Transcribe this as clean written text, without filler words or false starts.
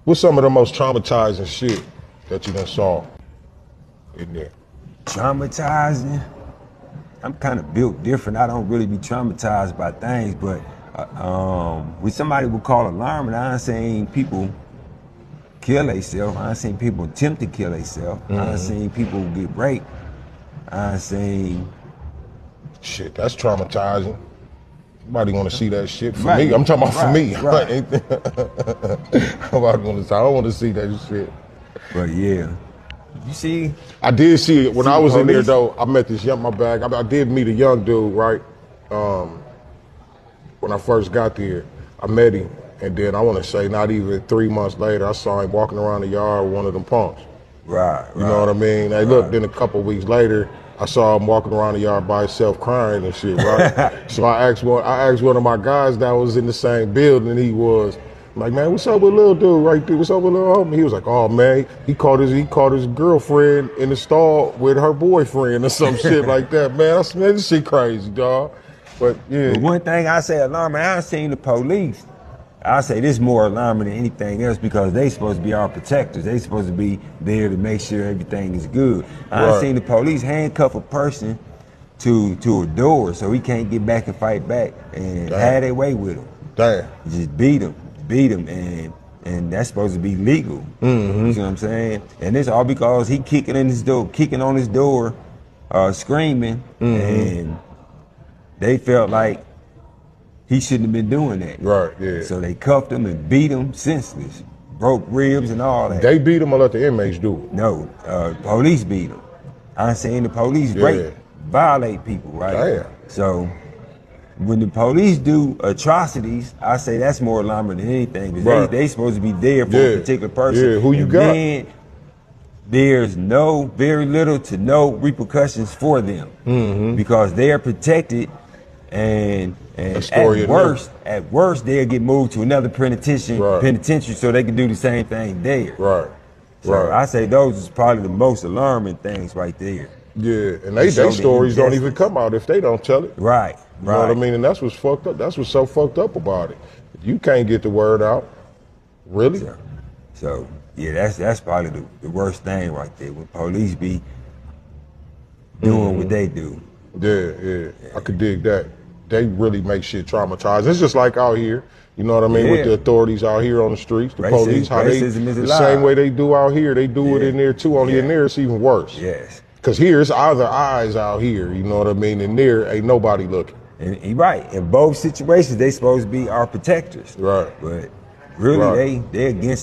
What's some of the most traumatizing shit that you done saw in there? Traumatizing? I'm kind of built different. I don't really be traumatized by things, but when somebody would call alarm, and I done seen people kill themselves. I done seen people attempt to kill themselves. I done seen people get raped. I done seen... Shit, that's traumatizing. Nobody want to see that shit for Right, me. I'm talking about for me. right. Nobody want to. I don't want to see that shit. But yeah, you see, I did see it when I was in there police? though. I met this young. My bag. I did meet a young dude, right? When I first got there, I met him, and then I want to say not even 3 months later, I saw him walking around the yard with one of them punks. Right. You know what I mean? Hey, look, then a couple weeks later, I saw him walking around the yard by himself crying and shit, right? So I asked one of my guys that was in the same building, and he was like, man, what's up with little dude right there? What's up with little homie? He was like, oh man, he caught his girlfriend in the stall with her boyfriend or some shit like that, man. I said, man, this shit crazy, dog. But yeah. But one thing I say alarming, I done seen the police. I say this more alarming than anything else because they supposed to be our protectors. They supposed to be there to make sure everything is good. I done seen the police handcuff a person to a door so he can't get back and fight back and have their way with him. Damn. Just beat him, and that's supposed to be legal. You see what I'm saying? And it's all because he kicking on his door, screaming, and they felt like he shouldn't have been doing that. Right, yeah. So they cuffed him and beat him senseless, broke ribs and all that. They beat him or let the inmates do it? No, police beat him. I seen the police violate people, right? Damn. So when the police do atrocities, I say that's more alarming than anything because they supposed to be there for a particular person. Yeah, who you got? Then there's very little to no repercussions for them because they are protected, and at worst they'll get moved to another penitentiary so they can do the same thing there. Right. So I say those is probably the most alarming things right there. Yeah, and they stories don't even come out if they don't tell it. Right. You know what I mean? And that's what's fucked up. That's what's so fucked up about it. You can't get the word out. Really? So yeah, that's probably the worst thing right there when police be doing what they do. Yeah. I could dig that. They really make shit traumatized. It's just like out here. You know what I mean? With the authorities out here on the streets, the police, how they the same way they do out here, they do it in there too. Only in there it's even worse. Yes. Cause here it's other eyes out here. You know what I mean? And there ain't nobody looking. And right. In both situations, they supposed to be our protectors. Right. But really, they against.